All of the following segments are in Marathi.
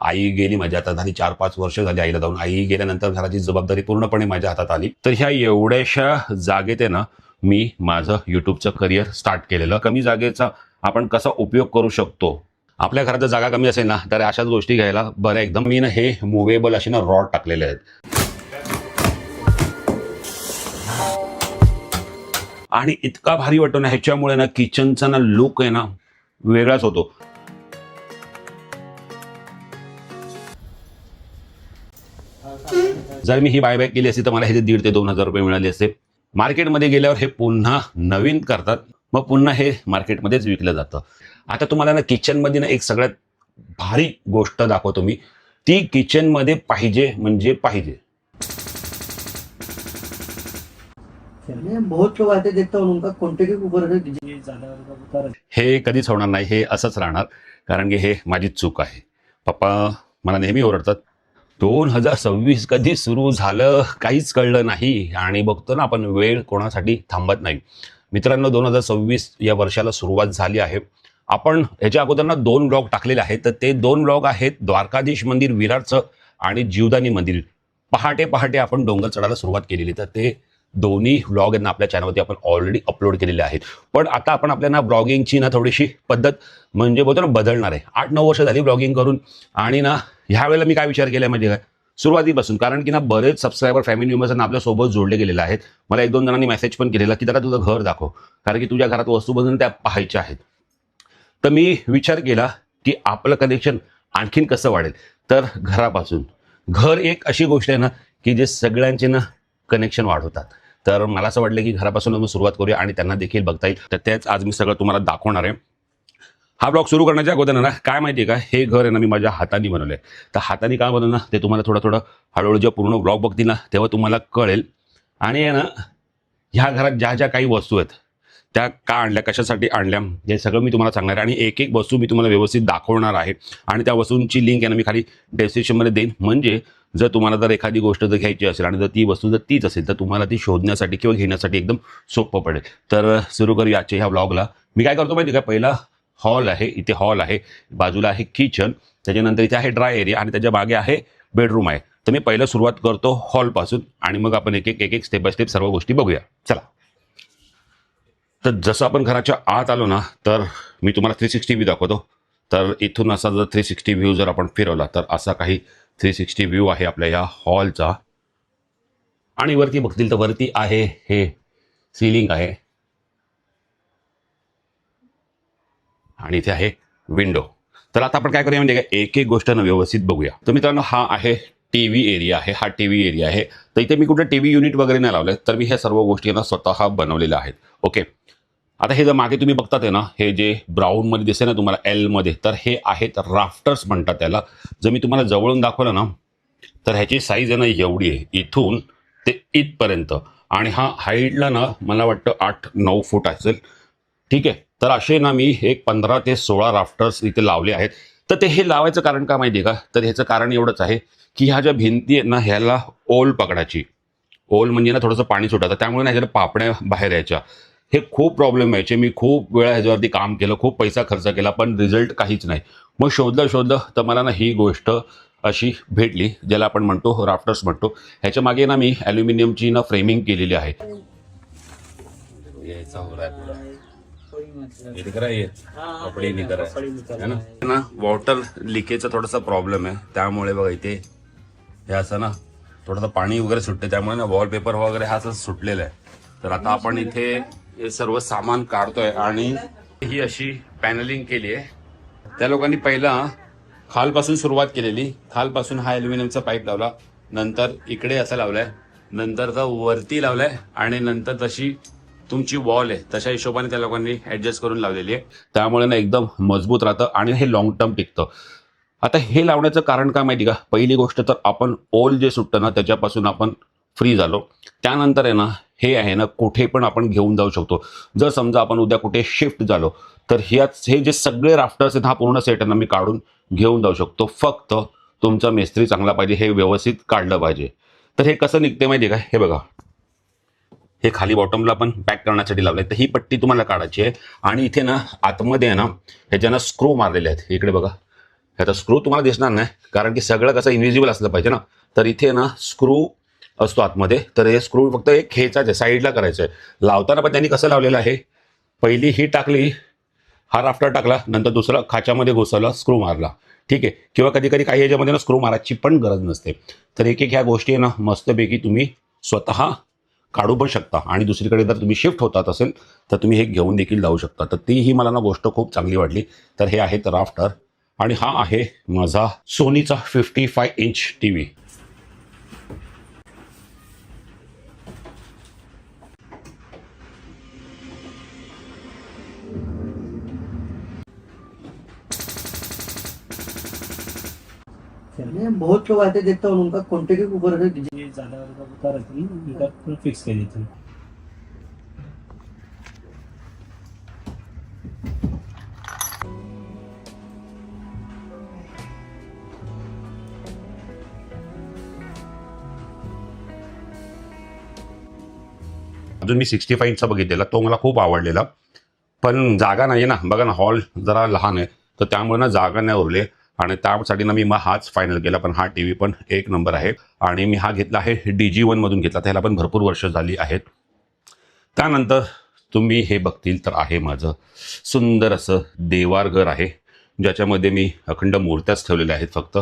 आई गेली माझ्या आता झाली 4-5 वर्ष झाली आईला जाऊन. आई गेल्यानंतर घराची जबाबदारी पूर्णपणे माझ्या हातात आली. तर ह्या एवढ्याशा जागेत आहे ना मी माझं युट्यूबचं करिअर स्टार्ट केलेलं. कमी जागेचा आपण कसा उपयोग करू शकतो. आपल्या घरात जर जागा कमी असेल ना तर अशाच गोष्टी घ्यायला बरं एकदम. मी ना हे मुव्हेबल असे ना रॉड टाकलेले आहेत आणि इतका भारी वाटतो ना ह्याच्यामुळे ना किचनचा ना लुक आहे ना वेगळाच होतो. जर मी ही बायबॅक केली असती तर मला हे 1,500 ते 2,000 रुपये मिळाले असते. मार्केटमध्ये गेल्यावर हे पुन्हा नवीन करतात, मग पुन्हा हे मार्केटमध्येच विकलं जातं. आता तुम्हाला ना किचनमध्ये ना एक सगळ्यात भारी गोष्ट दाखवतो मी. ती किचनमध्ये पाहिजे म्हणजे पाहिजे. बहुत लोग आते देखता हूँ उनका कॉन्टेक्ट ऊपर है. हे कधीच होणार नाही, हे असंच राहणार, कारण की हे माझीच चूक आहे. पप्पा मला नेहमी ओरडतात. 2026 कधी सुरू झालं काहीच कळलं नाही आणि बघतो ना आपण वेळ कोणासाठी थांबत नाही. मित्रांनो 2026 या वर्षाला सुरुवात झाली आहे. आपण ह्याच्या अगोदर ना 2 ब्लॉग टाकलेले आहेत. तर ते 2 ब्लॉग आहेत द्वारकाधीश मंदिर विरारचं आणि जीवदानी मंदिर. पहाटे पहाटे आपण डोंगर चढायला सुरुवात केलेली. तर ते दोन्ही ब्लॉग यांना आपल्या चॅनलवरती आपण ऑलरेडी अपलोड केलेले आहेत. पण आता आपण आपल्याला ब्लॉगिंगची ना थोडीशी पद्धत म्हणजे बोलतो ना बदलणार आहे. 8-9 वर्ष झाली ब्लॉगिंग करून आणि ना ह्या वेळेला मी काय विचार केला म्हणजे काय सुरुवातीपासून, कारण की ना बरेच सबस्क्रायबर फॅमिली मेंबर्स आपल्यासोबत जोडले गेलेले आहेत. मला 1-2 जणांनी मेसेज पण केलेला की जरा तुझं घर दाखव, कारण की तुझ्या घरात वस्तू बनवून त्या पाहायच्या आहेत. तर मी विचार केला की आपलं कनेक्शन आणखीन कसं वाढेल. तर घरापासून. घर एक अशी गोष्ट आहे ना की जे सगळ्यांचे ना कनेक्शन वाढवतात. तर मला असं वाटलं की घरापासून आपण सुरुवात करूया आणि त्यांना देखील बघता येईल. तर तेच आज मी सगळं तुम्हाला दाखवणार आहे. हा ब्लॉग सुरू करण्याच्या अगोदर ना काय माहिती आहे का, हे घर आहे ना मी माझ्या हाताने बनवलं आहे. तर हाताने का बनवलं ना ते तुम्हाला थोडं थोडं हळूहळू जेव्हा पूर्ण ब्लॉग बघतील ना तेव्हा तुम्हाला कळेल. आणि आहे ना ह्या घरात ज्या ज्या काही वस्तू आहेत त्या का आणल्या, कशासाठी आणल्या, हे सगळं मी तुम्हाला सांगणार आहे. आणि एक एक वस्तू मी तुम्हाला व्यवस्थित दाखवणार आहे. आणि त्या वस्तूंची लिंक आहे ना मी खाली डिस्क्रिप्शनमध्ये देईन. म्हणजे जर तुम्हाला जर एखादी गोष्ट जर घ्यायची असेल आणि जर ती वस्तू जर तीच असेल तर तुम्हाला ती शोधण्यासाठी किंवा घेण्यासाठी एकदम सोपं पडेल. तर सुरू करूया आजच्या ह्या ब्लॉगला. मी काय करतो माहिती का, पहिला हॉल आहे, इथे हॉल आहे, बाजूला आहे किचन, त्याच्यानंतर इथे आहे ड्राय एरिया आणि त्याच्या मागे आहे बेडरूम आहे. तर मी पहिलं सुरुवात करतो हॉलपासून आणि मग आपण एक एक स्टेप बाय स्टेप सर्व गोष्टी बघूया. चला. तर जसं आपण घराच्या आत आलो ना तर मी तुम्हाला 360 व्ह्यू दाखवतो. तर इथून असा जर 360 व्ह्यू जर आपण फिरवला तर असा काही 360 व्ह्यू आहे आपल्या या हॉलचा. आणि वरती बघतील तर वरती आहे हे सिलिंग आहे आणि इथे आहे विंडो. तर आता आपण काय करूया म्हणजे एक एक गोष्ट ना व्यवस्थित बघूया. तर मित्रांनो हा आहे टीव्ही एरिया आहे. हा टीव्ही एरिया आहे. तर इथे मी कुठे टीव्ही युनिट वगैरे नाही लावले, तर मी ह्या सर्व गोष्टी ना स्वतः बनवलेल्या आहेत. ओके. आता हे जर मागे तुम्ही बघतात आहे ना, हे जे ब्राऊनमध्ये दिसते ना तुम्हाला एलमध्ये, तर हे आहेत राफ्टर्स म्हणतात त्याला. जर मी तुम्हाला जवळून दाखवलं ना तर ह्याची साईज आहे ना एवढी आहे, इथून ते इथपर्यंत. आणि हा हाईटला ना मला वाटतं 8-9 फूट असेल. ठीक आहे. तर असे ना मी एक 15 ते 16 राफ्टर्स इथे लावले आहेत. तर ते हे लावायचं कारण का माहिती आहे का, तर ह्याचं कारण एवढंच आहे की ह्या ज्या भिंती आहेत ना ह्याला ओल पकडायची. ओल म्हणजे ना थोडंसं पाणी सुटायचं, त्यामुळे ना ह्याच्या पापण्या बाहेर यायच्या. हे खूप प्रॉब्लेम यायचे. मी खूप वेळा ह्याच्यावरती काम केलं, खूप पैसा खर्च केला, पण रिझल्ट काहीच नाही. मग शोधलं तर मला ना ही गोष्ट अशी भेटली ज्याला आपण म्हणतो राफ्टर्स म्हणतो. ह्याच्या मागे ना मी ॲल्युमिनियमची ना फ्रेमिंग केलेली आहे. वॉटर लिकेजचा थोडासा प्रॉब्लेम आहे, त्यामुळे बघा इथे हे असं ना थोडंसं पाणी वगैरे सुटते, त्यामुळे ना वॉलपेपर वगैरे हा असं सुटलेला आहे. तर आता आपण इथे हे सर्व सामान काढतोय आणि ही अशी पॅनलिंग केली आहे. त्या लोकांनी पहिला खालपासून सुरुवात केलेली. खालपासून हा ॲल्युमिनियमचा पाईप लावला, नंतर इकडे असं लावलाय, नंतर तर वरती लावलाय आणि नंतर तशी तुमची वॉल आहे तशा हिशोबाने त्या लोकांनी ऍडजस्ट करून लावलेली आहे. त्यामुळे ना एकदम मजबूत राहतं आणि हे लॉंग टर्म टिकतं. आता हे लावण्याचं कारण काय माहिती का, पहिली गोष्ट तर आपण ओल जे सुटतं ना त्याच्यापासून आपण फ्री झालो. त्यानंतर आहे ना हे आहे ना कुठे पण आपण घेऊन जाऊ शकतो. जर समजा आपण उद्या कुठे शिफ्ट झालो तर हे जे सगळे राफ्टर्स आहेत हा पूर्ण सेट आहे ना मी काढून घेऊन जाऊ शकतो. फक्त तुमचा मिस्त्री चांगला पाहिजे, हे व्यवस्थित काढलं पाहिजे. तर हे कसं निघते माहिती आहे का, हे बघा, हे खाली बॉटमला पण पॅक करण्यासाठी लावलंय. तर ही पट्टी तुम्हाला काढायची आहे आणि इथे ना आतमध्ये आहे ना ह्याच्यानं स्क्रू मारलेले आहेत. इकडे बघा, ह्याचा स्क्रू तुम्हाला दिसणार नाही, कारण की सगळं कसं इनव्हिजिबल असलं पाहिजे ना. तर इथे ना स्क्रू असतो आतमध्ये, तर हे स्क्रू फक्त एक खेचायचं आहे, साईडला करायचं आहे. लावताना पण त्यांनी कसं लावलेलं आहे, पहिली ही टाकली, हा राफ्टर टाकला, नंतर दुसरा खाच्यामध्ये घुसवला, स्क्रू मारला, ठीक आहे. किंवा कधी कधी काही याच्यामध्ये ना स्क्रू मारायची पण गरज नसते. तर एक एक ह्या गोष्टी आहे ना मस्तपैकी तुम्ही स्वतः काढू पण शकता, आणि दुसरीकडे जर तुम्ही शिफ्ट होतात असेल तर तुम्ही हे घेऊन देखील जाऊ शकता. तर तीही मला ना गोष्ट खूप चांगली वाटली. तर हे आहेत राफ्टर, आणि हा आहे माझा सोनीचा 55 इंच TV. चलिए, बहुत लोग आते देखता हूँ उनका कॉन्टेक्ट के ऊपर है डीजे। ये ज़्यादा का बता रहती है, इनका फिक्स कर देती है। अजून मी 65 इंचचा बघितलेला, तो मला खूप आवडलेला, पण जागा नाही आहे ना. बघा ना, हॉल जरा लहान आहे, तर त्यामुळे ना जागा नाही उरली, आणि त्यासाठी ना मी मग हाच फायनल केला. पण हा TV पण एक नंबर आहे, आणि मी हा घेतला आहे DG1 मधून घेतला, त्याला पण भरपूर वर्ष झाली आहेत. त्यानंतर तुम्ही हे बघतील तर आहे माझं सुंदर असं देवार घर आहे, ज्याच्यामध्ये मी अखंड मूर्त्याच ठेवलेल्या आहेत. फक्त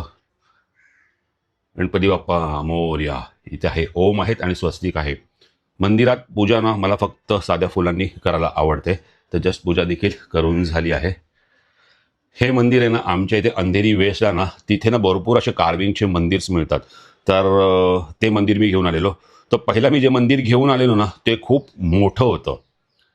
गणपती बाप्पा मोरया, इथे आहे, ओम आहेत आणि स्वस्तिक आहे. मंदिरात पूजा ना मला फक्त साध्या फुलांनी करायला आवडते, तर जस्ट पूजा देखील करून झाली आहे. हे मंदिर आहे ना आमच्या इथे अंधेरी वेस्टला ना, तिथे ना भरपूर असे कार्विंगचे मंदिर्स मिळतात. तर ते मंदिर मी घेऊन आलेलो. तर पहिला मी जे मंदिर घेऊन आलेलो ना ते खूप मोठं होतं,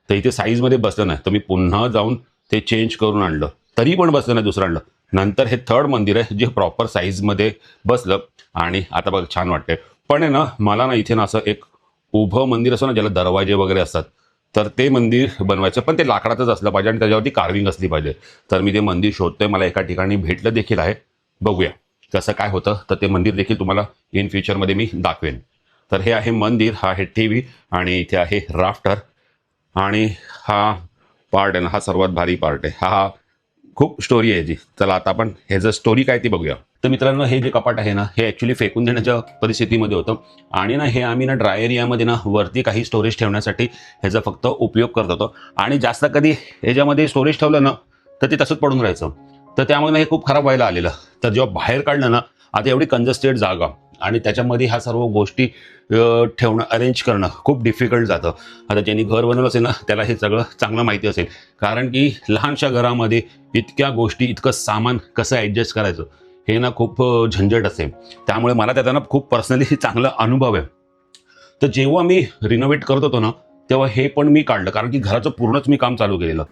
तर इथे साईजमध्ये बसलं नाही, तर मी पुन्हा जाऊन ते चेंज करून आणलं, तरी पण बसलं नाही, दुसरं आणलं. नंतर हे थर्ड मंदिर आहे जे प्रॉपर साईजमध्ये बसलं, आणि आता बघ छान वाटतंय. पण आहे ना मला ना इथे ना असं एक उभं मंदिर असं ना, ज्याला दरवाजे वगैरे असतात, तर ते मंदिर बनवायचं, पण ते लाकडाचंच असलं पाहिजे आणि त्याच्यावरती कार्विंग असली पाहिजे. तर मी ते मंदिर शोधतोय, मला एका ठिकाणी भेटलं देखील आहे. बघूया कसं काय होतं, तर ते मंदिर देखील तुम्हाला इन फ्युचरमध्ये मी दाखवेन. तर हे आहे मंदिर, हा आहे TV, आणि इथे आहे राफ्टर, आणि हा पार्ट आहे ना, हा सर्वात भारी पार्ट आहे. हा खूप स्टोरी आहे जी. चला आता आपण ह्याचं स्टोरी काय ती बघूया. तर मित्रांनो, हे जे कपाट आहे ना, हे ॲक्च्युली फेकून देण्याच्या परिस्थितीमध्ये होतं, आणि ना हे आम्ही ना ड्राय एरियामध्ये ना वरती काही स्टोरेज ठेवण्यासाठी ह्याचा फक्त उपयोग करत होतो, आणि जास्त कधी ह्याच्यामध्ये स्टोरेज ठेवलं ना तर ते तसंच पडून राहायचं. तर त्यामुळे हे खूप खराब व्हायला आलेलं. तर जेव्हा बाहेर काढलं ना, आता एवढी कंजस्टेड जागा, आणि त्याच्यामध्ये ह्या सर्व गोष्टी ठेवणं, अरेंज करणं खूप डिफिकल्ट जातं. आता ज्यांनी घर बनवलं असेल ना त्याला हे सगळं चांगलं माहिती असेल, कारण की लहानशा घरामध्ये इतक्या गोष्टी, इतकं सामान कसं ॲडजस्ट करायचं हे ना खूप झंझट असेल. त्यामुळे मला त्याचा ना खूप पर्सनली चांगला अनुभव आहे. तर जेव्हा मी रिनोव्हेट करत होतो ना तेव्हा हे पण मी काढलं, कारण की घराचं पूर्णच मी काम चालू केलेलं.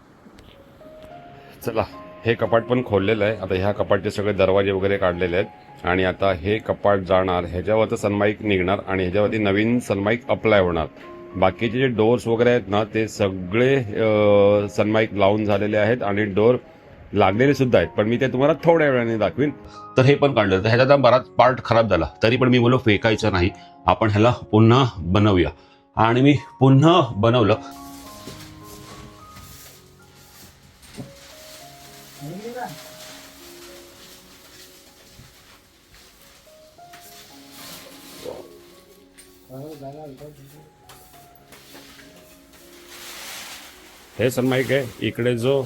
चला, हे कपाट पण खोललेलं आहे. आता ह्या कपाटचे सगळे दरवाजे वगैरे काढलेले आहेत, आणि आता हे कपाट जाणार, ह्याच्यावरचं सनमाईक निघणार, आणि ह्याच्यावरती नवीन सनमाईक अप्लाय होणार. बाकीचे जे डोअर्स वगैरे आहेत ना ते सगळे सनमाईक लावून झालेले आहेत, आणि डोअर लागलेले सुद्धा आहेत, पण मी ते तुम्हाला थोड्या वेळाने दाखवीन. तर हे पण काढलं. तर ह्याचा बराच पार्ट खराब झाला, तरी पण मी बोललो फेकायचं नाही, आपण ह्याला पुन्हा बनवूया, आणि मी पुन्हा बनवलं. हे सनमाईक आहे. इकडे जो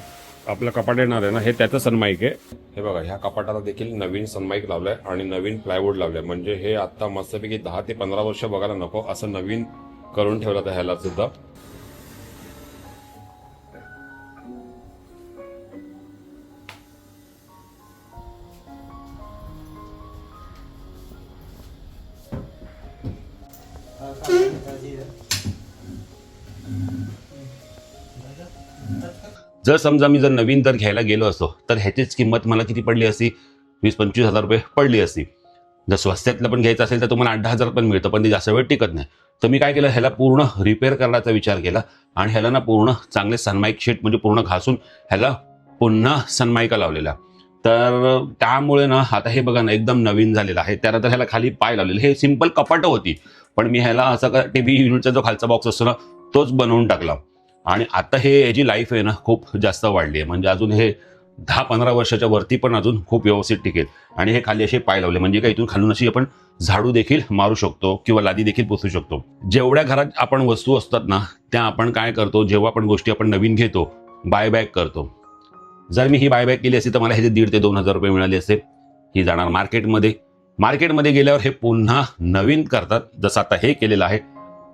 आपला कपाट येणार आहे ना, हे त्याचं सनमाईक आहे. हे बघा, ह्या कपाटाला देखील नवीन सनमाईक लावलाय आणि नवीन प्लायवूड लावलाय. म्हणजे हे आता मस्तपैकी 10 ते 15 वर्ष बघायला नको असं नवीन करून ठेवलं तर ह्याला सुद्धा. जर समजा मी जर नवीन जर घ्यायला गेलो असतो तर ह्याचीच किंमत मला किती पडली असती, 20-25 हजार रुपये पडली असती. जर स्वस्त्यातलं पण घ्यायचं असेल तर तुम्हाला 8-10 हजार पण मिळतं, पण ते जास्त वेळ टिकत नाही. तर मी काय केलं, ह्याला पूर्ण रिपेअर करण्याचा विचार केला, आणि ह्याला ना पूर्ण चांगले सनमाईक शीट म्हणजे पूर्ण घासून ह्याला पुन्हा सनमाईका लावलेला. तर त्यामुळे ना आता हे बघा ना एकदम नवीन झालेलं आहे. त्यानंतर ह्याला खाली पाय लावलेले. हे सिंपल कपाटं होती, पण मी ह्याला असं TV युनिटचा जो खालचा बॉक्स असतो ना तोच बनवून टाकला. आणि आता हे याची लाईफ आहे ना खूप जास्त वाढली आहे. म्हणजे अजून हे 10-15 वर्षाच्या वरती पण अजून खूप व्यवस्थित टिकेल. आणि हे खाली असे पाय लावले म्हणजे काय इथून खालून अशी आपण झाडू देखील मारू शकतो किंवा लादी देखील पुसू शकतो. जेवढ्या घरात आपण वस्तू असतात ना त्या आपण काय करतो, जेव्हा आपण गोष्टी आपण नवीन घेतो बायबॅक करतो. जर मी ही बायबॅक केली असती तर मला ह्याचे 1,500 ते 2,000 रुपये मिळाले असते. ही जाणार मार्केटमध्ये गेल्यावर हे पुन्हा नवीन करतात, जसं आता हे केलेलं आहे.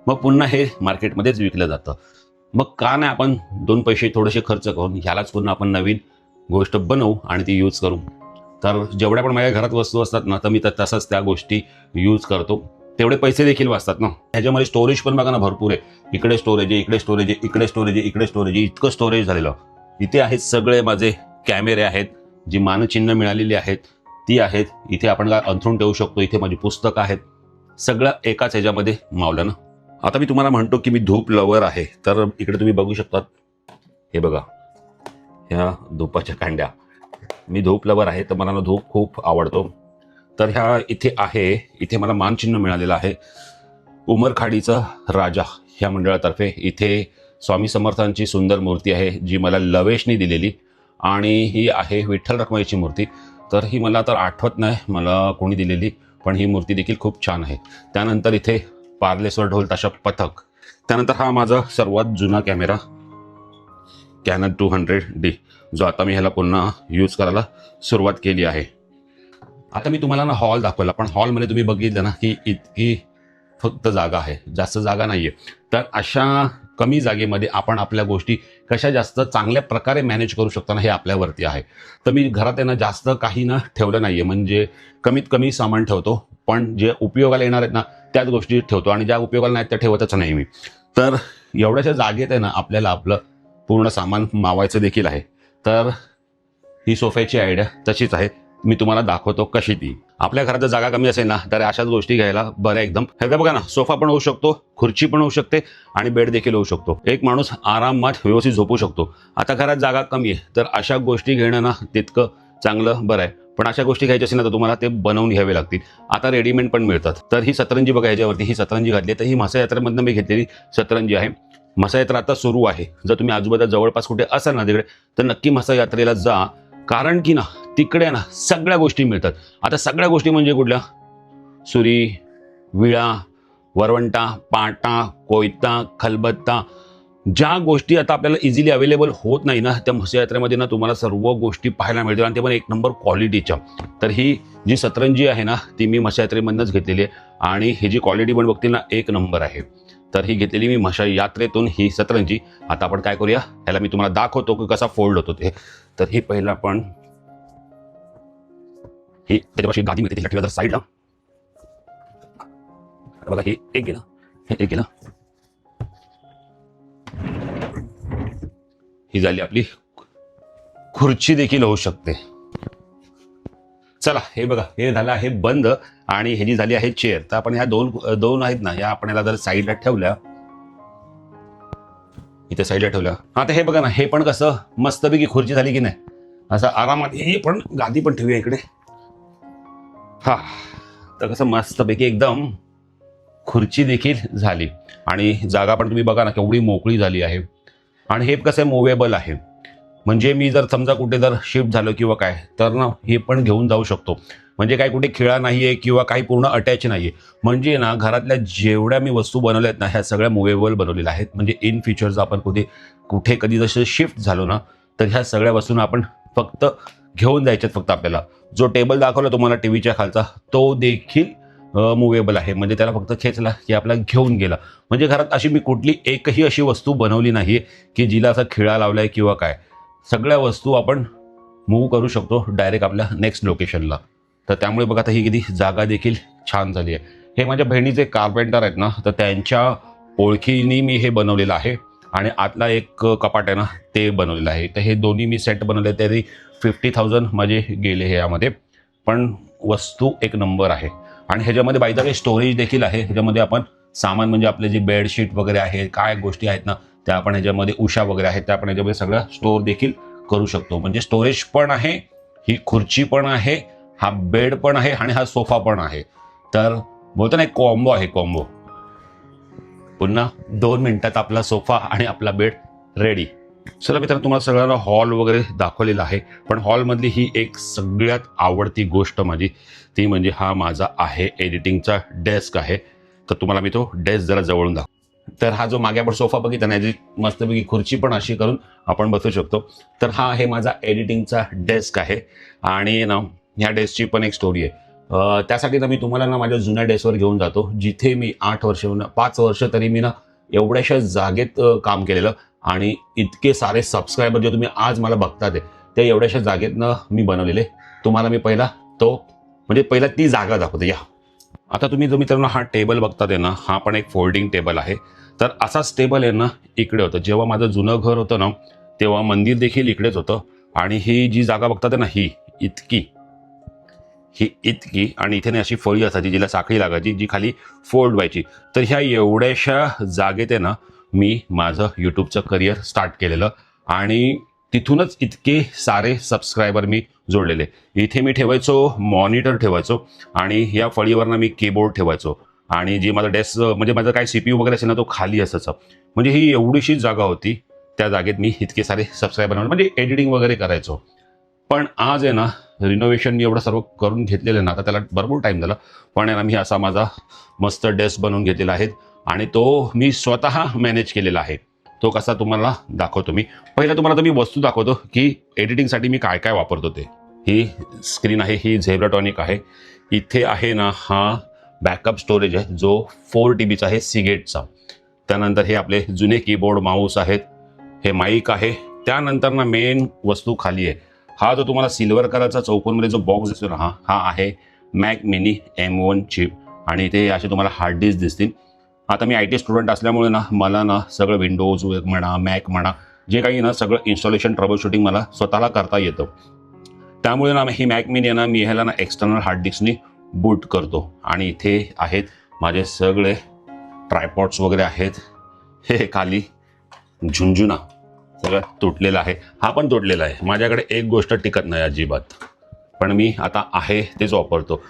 मग पुन्हा हे मार्केटमध्येच विकलं जातं. मग का नाही आपण 2 पैसे थोडेसे खर्च करून ह्यालाच पुन्हा आपण नवीन गोष्ट बनवू आणि ती यूज करू. तर जेवढ्या पण माझ्या घरात वस्तू असतात ना तर मी तर तसंच त्या गोष्टी यूज करतो. तेवढे पैसे देखील वाचतात ना. ह्याच्यामध्ये स्टोरेज पण बघा ना भरपूर आहे. इकडे स्टोरेज आहे, इकडे स्टोरेज आहे, इकडे स्टोरेज आहे, इकडे स्टोरेज आहे. इतकं स्टोरेज झालेलं. इथे आहेत सगळे माझे कॅमेरे आहेत, जी मानचिन्ह मिळालेली आहेत ती आहेत. इथे आपण काय अंथरूण ठेवू शकतो. इथे माझी पुस्तकं आहेत. सगळं एकाच ह्याच्यामध्ये मावलं ना. आता मी तुम्हाला म्हणतो की मी धूप लवर आहे, तर इकडे तुम्ही बघू शकता. हे बघा ह्या धूपाच्या कांड्या. मी धूप लवर आहे तर मला ना धूप खूप आवडतो. तर ह्या इथे आहे. इथे मला मानचिन्ह मिळालेलं आहे उमरखाडीचा राजा ह्या मंडळातर्फे. इथे स्वामी समर्थांची सुंदर मूर्ती आहे जी मला लवेशनी दिलेली. आणि ही आहे विठ्ठल रखुमाईची मूर्ती. तर ही मला तर आठवत नाही मला कोणी दिलेली, पण ही मूर्ती देखील खूप छान आहे. त्यानंतर इथे पार्लेश्वर ढोल ताशा पथक. त्यानंतर हा माझा सर्वात जुना कॅमेरा कॅनन 200D, जो आता मी ह्याला पुन्हा यूज करायला सुरुवात केली आहे. आता मी तुम्हाला ना हॉल दाखवला, पण हॉलमध्ये तुम्ही बघितलं ना की इतकी फक्त जागा आहे, जास्त जागा नाही आहे. तर अशा कमी जागेमध्ये आपण आपल्या गोष्टी कशा जास्त चांगल्या प्रकारे मॅनेज करू शकतो ना हे आपल्यावरती आहे. तर मी घरात आहे ना जास्त काही ना ठेवलं नाही आहे, म्हणजे कमीत कमी सामान ठेवतो, पण जे उपयोगाला येणार आहेत ना त्याच गोष्टी ठेवतो आणि ज्या उपयोगाला नाहीत त्या ठेवतच नाही मी. तर एवढ्याशा जागेत आहे ना आपल्याला आपलं पूर्ण सामान मावायचं देखील आहे. तर ही सोफ्याची आयडिया तशीच आहे, मी तुम्हाला दाखवतो कशी ती. आपल्या घरात जर जागा कमी असेल ना तर अशाच गोष्टी घ्यायला बरं एकदम. हे बघा ना, सोफा पण होऊ शकतो, खुर्ची पण होऊ शकते आणि बेड देखील होऊ शकतो. एक माणूस आरामात व्यवस्थित झोपू शकतो. आता घरात जागा कमी आहे तर अशा गोष्टी घेणं ना तितकं चांगलं बरं आहे. पण अशा गोष्टी घ्यायच्या असेल ना तर तुम्हाला ते बनवून घ्यावे लागतील. आता रेडीमेड पण मिळतात. तर ही सतरंजी बघा, ह्याच्यावरती ही सतरंजी घातली. तर ही म्हसा यात्रेमधनं मी घेतलेली सतरंजी आहे. म्हसा यात्रा आता सुरू आहे. जर तुम्ही आजूबाजूला जवळपास कुठे असाल ना तिकडे तर नक्की म्हसा यात्रेला जा, कारण की ना तिकडे ना सगळ्या गोष्टी मिळतात. आता सगळ्या गोष्टी म्हणजे कुठल्या? सुरी, विळा, वरवंटा, पाटा, कोयता, खलबत्ता, ज्या गोष्टी आता आपल्याला इझिली अवेलेबल होत नाही ना त्या म्हसा यात्रेमध्ये ना तुम्हाला सर्व गोष्टी पाहायला मिळतील आणि ते पण 1 नंबर क्वालिटीच्या. तर ही जी सतरंजी आहे ना ती मी म्हसा यात्रेमधनंच घेतलेली आहे आणि ही जी क्वालिटी पण बघतील ना 1 नंबर आहे. तर ही घेतलेली मी म्हसा यात्रेतून ही सतरंजी. आता आपण काय करूया, ह्याला मी तुम्हाला दाखवतो की कसा फोल्ड होतो ते. तर ही पहिला आपण ही त्याच्यापाशी गादी मिळते, ठेवा जर साईडला. बघा हे एक गेलं, हे एक गेलं. ही झाली आपली खुर्ची देखील होऊ शकते. चला हे बघा हे झालं आहे बंद आणि ह्याची झाली आहे चेअर. तर आपण ह्या दोन आहेत ना, या आपण याला जर साईडला ठेवल्या, इथे साईडला ठेवल्या. आता हे बघा ना, हे पण कसं मस्तपैकी खुर्ची झाली की नाही, असं आरामात. हे पण गादी पण ठेवूया इकडे. हा, तर कसं मस्तपैकी एकदम खुर्ची देखील झाली आणि जागा पण तुम्ही बघा ना केवढी मोकळी झाली आहे. आणि हे कसं मूवेबल आहे, म्हणजे मी जर समजा कुठे जर शिफ्ट झालो किंवा काय तर ना हे पण घेऊन जाऊ शकतो. म्हणजे काय कुठे खिळा नाही आहे किंवा काही पूर्ण अटॅच नाही आहे. म्हणजे ना घरातल्या जेवढ्या मी वस्तू बनवल्या आहेत ना ह्या सगळ्या मूवेबल बनवलेल्या आहेत. म्हणजे इन फ्युचर्स आपण कुठे कधी जसं शिफ्ट झालो ना तर ह्या सगळ्या वस्तूंना आपण फक्त घेऊन जायच्यात. फक्त आपल्याला जो टेबल दाखवला तुम्हाला टीव्हीच्या खालचा तो देखील मूवेबल आहे. म्हणजे त्याला फक्त खेचला की आपला घेऊन गेला. म्हणजे घरात अशी मी कुठली एकही अशी वस्तू बनवली नाही की जिला असा खिळा लावलाय किंवा काय. सगळ्या वस्तू आपण मूव्ह करू शकतो डायरेक्ट आपल्या नेक्स्ट लोकेशनला. तर त्यामुळे बघा आता ही किती जागा देखील छान झाली आहे. हे माझ्या बहिणीचे कार्पेंटर आहेत ना, तर त्यांच्या ओळखीने मी हे बनवलेलं आहे. आणि आतला एक कपाट आहे ना ते बनवलेलं आहे. तर हे दोन्ही मी सेट बनवले तरी 50,000 माझे गेले हे यामध्ये. पण वस्तू 1 नंबर आहे. आणि ह्याच्यामध्ये बाय द वे स्टोरेज देखील आहे. ह्याच्यामध्ये आपण सामान म्हणजे आपले जे बेडशीट वगैरे आहे, काय गोष्टी आहेत ना त्या आपण ह्याच्यामध्ये, उषा वगैरे आहेत त्या आपण ह्याच्यामध्ये सगळं स्टोअर देखील करू शकतो. म्हणजे स्टोरेज पण आहे, ही खुर्ची पण आहे, हा बेड पण आहे आणि हा सोफा पण आहे. तर बोलतो ना एक कॉम्बो आहे, कॉम्बो. पुन्हा 2 मिनिटात आपला सोफा आणि आपला बेड रेडी. चला मित्रांनो, तुम्हाला सगळ्यांना हॉल वगैरे दाखवलेला आहे, पण हॉलमधली ही एक सगळ्यात आवडती गोष्ट माझी ती म्हणजे हा माझा आहे एडिटिंगचा डेस्क आहे. तर तुम्हाला मी तो डेस्क जरा जवळून दाखव. तर हा जो मागे आपण सोफा बघितला ना, याची मस्तपैकी खुर्ची पण अशी करून आपण बसू शकतो. तर हा आहे माझा एडिटिंगचा डेस्क आहे. आणि ना ह्या डेस्कची पण एक स्टोरी आहे. त्यासाठी ना मी तुम्हाला ना माझ्या जुन्या डेस्कवर घेऊन जातो, जिथे मी 5 वर्ष तरी मी ना एवढ्याशा जागेत काम केलेलं. आणि इतके सारे सबस्क्रायबर जे तुम्ही आज मला बघतात ते एवढ्याशा जागेतनं मी बनवलेले. तुम्हाला मी पहिला ती जागा दाखवते. या आता तुम्ही जो मित्रांनो हा टेबल बघतात आहे ना, हा पण एक फोल्डिंग टेबल आहे. तर असाच टेबल आहे ना इकडे होतं. जेव्हा माझं जुनं घर होतं ना, तेव्हा मंदिर देखील इकडेच होतं. आणि ही जी जागा बघतात ना, ही इतकी आणि इथे अशी फळी असायची जिला साखळी लागायची, जी खाली फोल्ड व्हायची. तर ह्या एवढ्याशा जागेत आहे ना मी माझं यूट्यूबचं करिअर स्टार्ट केलेलं. आणि तिथूनच इतके सारे सबस्क्रायबर मी जोडलेले. इथे मी ठेवायचो मॉनिटर ठेवायचो आणि या फळीवरनं मी कीबोर्ड ठेवायचो. आणि जी माझा डेस्क म्हणजे माझं काय CPU वगैरे असेल ना, तो खाली असायचा. म्हणजे ही एवढीशी जागा होती. त्या जागेत मी इतके सारे सबस्क्रायबर म्हणजे एडिटिंग वगैरे करायचो. पण आज आहे ना रिनोव्हेशन मी एवढं सर्व करून घेतलेलं आहे ना, आता त्याला भरपूर टाईम झाला. पण आहे ना मी असा माझा मस्त डेस्क बनवून घेतलेला आहे आणि तो मी स्वतः मॅनेज केलेला आहे. तो कसा तुम्हाला दाखवतो मी. पहिला तुम्हाला तर मी वस्तू दाखवतो की एडिटिंगसाठी मी काय काय वापरतो ते. ही स्क्रीन आहे, ही झेब्राटॉनिक आहे. इथे आहे ना हा बॅकअप स्टोरेज आहे जो 4 TBचा आहे सीगेटचा. त्यानंतर हे आपले जुने कीबोर्ड माऊस आहेत. हे माईक आहे. त्यानंतर ना मेन वस्तू खाली आहे. हा जो तुम्हाला सिल्वर कलरचा चौकोनमध्ये जो बॉक्स दिसतो ना, हा आहे मॅक मिनी M1 चिप. आणि इथे असे तुम्हाला हार्ड डिस्क दिसतील. आता मी IT स्टुडंट असल्यामुळे ना मला ना सगळं विंडोज म्हणा, मॅक म्हणा, जे काही ना सगळं इन्स्टॉलेशन ट्रबल शूटिंग मला स्वतःला करता येतं. त्यामुळे ना ही मॅक मिनी ना मी ह्याला ना एक्सटर्नल हार्ड डिस्कनी बूट करतो. आणि इथे आहेत माझे सगळे ट्रायपॉड्स वगैरे आहेत. हे खाली झुंझुना सगळं तुटलेलं आहे. हा पण तुटलेला आहे. माझ्याकडे एक गोष्ट टिकत नाही अजिबात, पण मी आता आहे तेच वापरतो.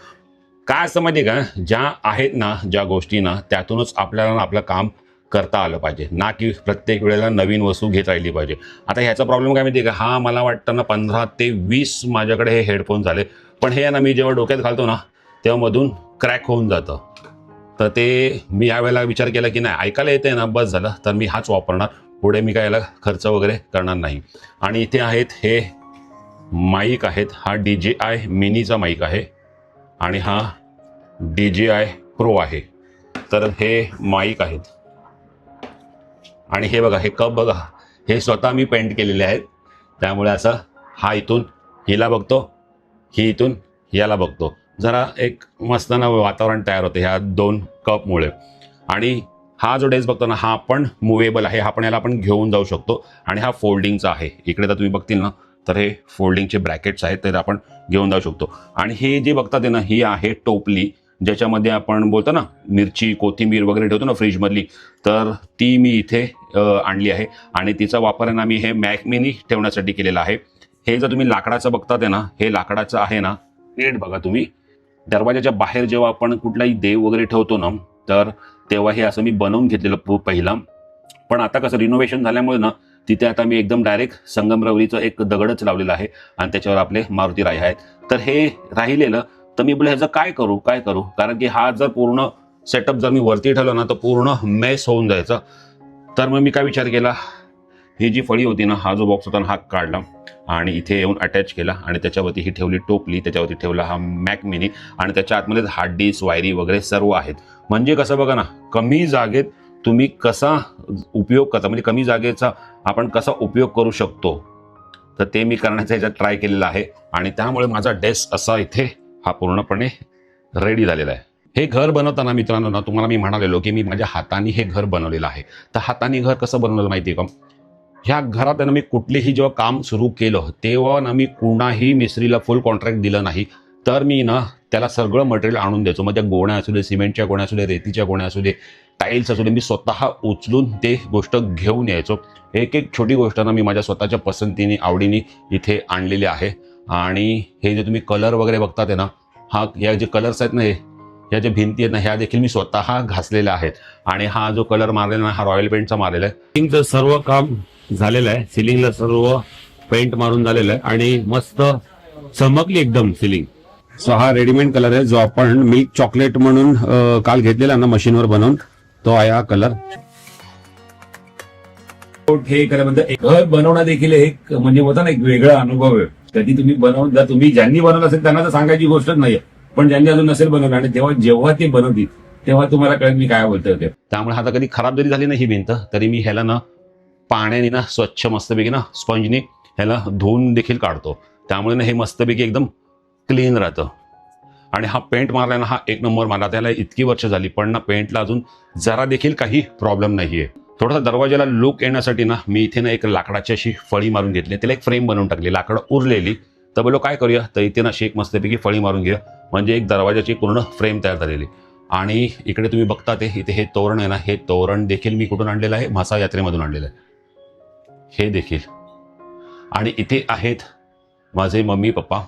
काय असं माहिती आहे का, ज्या आहेत ना ज्या गोष्टी ना त्यातूनच आपल्याला ना आपलं काम करता आलं पाहिजे, ना की प्रत्येक वेळेला नवीन वस्तू घेत राहिली पाहिजे. आता ह्याचा प्रॉब्लेम काय माहिती आहे का, हा मला वाटतं ना 15 ते 20 माझ्याकडे हे हेडफोन झाले. पण हे ना मी जेव्हा डोक्यात घालतो ना तेव्हा मधून क्रॅक होऊन जातं. तर ते मी यावेळेला विचार केला की नाही, ऐकायला येते ना बस झालं, तर मी हाच वापरणार. पुढे मी काय याला खर्च वगैरे करणार नाही. आणि इथे आहेत हे माईक आहेत. हा DJI मिनीचा माईक आहे आणि हा DJI Pro आहे. तर हे माईक आहेत. आणि हे बघा, हे कप बघा, हे स्वतः मी पेंट केलेले आहेत. त्यामुळे असं हा इथून हिला बघतो, ही इथून याला बघतो. जरा एक मस्त ना वातावरण तयार होते ह्या 2 कपमुळे. आणि हा जो डेस्क बघतो ना, हा पण मुवेबल आहे. हा पण याला आपण घेऊन जाऊ शकतो. आणि हा फोल्डिंगचा आहे. इकडे तर तुम्ही बघतील ना, तर हे फोल्डिंगचे ब्रॅकेट्स आहेत, तर आपण घेऊन जाऊ शकतो. आणि हे जे बघतात ना, ही आहे टोपली, ज्याच्यामध्ये आपण बोलतो ना मिरची, कोथिंबीर वगैरे ठेवतो ना फ्रीजमधली, तर ती मी इथे आणली आहे. आणि तिचा वापर आहे ना मी हे मॅक मिनी ठेवण्यासाठी केलेला आहे. हे जर तुम्ही लाकडाचं बघतात ना, हे लाकडाचं आहे ना, नीट बघा तुम्ही. दरवाजाच्या बाहेर जेव्हा आपण कुठलाही देव वगैरे ठेवतो ना, तर तेव्हा हे असं मी बनवून घेतलेलं पहिला. पण आता कसं रिनोव्हेशन झाल्यामुळे ना तिथे आता मी एकदम डायरेक्ट संगमरवरीचं एक दगडच लावलेलं आहे आणि त्याच्यावर आपले मारुती राय आहेत. तर हे राहिलेलं, तर मी बोलले ह्याचं काय करू, कारण की हा जर पूर्ण सेटअप जर मी वरती ठेवलं ना तर पूर्ण मेस होऊन जायचं. तर मग मी काय विचार केला, ही जी फळी होती ना, हा जो बॉक्स होता ना, हा काढला आणि इथे येऊन अटॅच केला. आणि त्याच्यावरती ही ठेवली टोपली, त्याच्यावरती ठेवला हा मॅक मिनी. आणि त्याच्या आतमध्ये हार्ड डिस्क, वायरी वगैरे सर्व आहेत. म्हणजे कसं बघा ना, कमी जागेत तुम्ही कसा उपयोग करता, म्हणजे कमी जागेचा आपण कसा उपयोग करू शकतो, तर ते मी करण्याचा ह्याच्यात ट्राय केलेला आहे. आणि त्यामुळे माझा डेस्क असा इथे हा पूर्णपणे रेडी झालेला आहे. हे घर बनवताना मित्रांनो ना, तुम्हाला मी म्हणालेलो की मी माझ्या हाताने हे घर बनवलेलं आहे. तर हाताने घर कसं बनवलं माहिती आहे का, ह्या घरात ना मी कुठलेही जेव्हा काम सुरू केलं तेव्हा ना मी कुणाही मिस्त्रीला फुल कॉन्ट्रॅक्ट दिलं नाही. तर मी ना त्याला सगळं मटेरियल आणून द्यायचो. मग त्या गोण्या असू दे, सिमेंटच्या गोण्या असू दे, रेतीच्या गोण्या असू दे, टाईल्स असू दे, मी स्वतः उचलून ते गोष्ट घेऊन यायचो. एक एक छोटी गोष्ट ना मी माझ्या स्वतःच्या पसंतीने, आवडीने इथे आणलेली आहे. आणि हे जे तुम्ही कलर वगैरे बघतात आहे ना, या जे कलर्स आहेत ना, ह्या ज्या भिंती आहेत ना ह्या देखील मी स्वतः घासलेल्या आहेत. आणि हा जो कलर मारलेला ना हा रॉयल पेंटचा मारलेला आहे. सिलिंगचं सर्व काम झालेलं आहे. सिलिंगला सर्व पेंट मारून झालेलं आहे आणि मस्त चमकली एकदम सिलिंग. सो हा रेडीमेड कलर आहे जो आपण मिल्क चॉकलेट म्हणून काल घेतलेला ना मशीनवर बनवून, तो आहे हा कलर. हे खरं एक घर बनवणं देखील एक म्हणजे होता ना एक वेगळा अनुभव आहे. कधी तुम्ही बनवून जर तुम्ही ज्यांनी बनवलं असेल त्यांना तर सांगायची गोष्टच नाहीये, पण ज्यांनी अजून नसेल बनवलं आणि जेव्हा ते बनवतील तेव्हा तुम्हाला कळेल मी काय बोलतोय ते. त्यामुळे आता कधी खराब जरी झाली ना ही भिंत तरी मी ह्याला ना पाण्याने ना स्वच्छ मस्तपैकी ना स्पंजने ह्याला धुवून देखील काढतो. त्यामुळे ना हे मस्तपैकी एकदम क्लीन राहतं. आणि हा पेंट मारला ना हा एक नंबर मारला. त्याला इतकी वर्ष झाली पण ना पेंटला अजून जरा देखील काही प्रॉब्लेम नाहीये. थोडासा दरवाजाला लुक येण्यासाठी ना मी इथे ना एक लाकडाची अशी फळी मारून घेतली, त्याला एक फ्रेम बनवून टाकली. लाकडं उरलेली तर बोलो काय करूया, तर इथे ना अशी एक मस्तपैकी फळी मारून घेऊया, म्हणजे एक दरवाजाची पूर्ण फ्रेम तयार झालेली. आणि इकडे तुम्ही बघता ते इथे हे तोरण आहे ना, हे तोरण देखील मी कुठून आणलेलं आहे, म्हसा यात्रेमधून आणलेलं आहे हे देखील. आणि इथे आहेत माझे मम्मी पप्पा.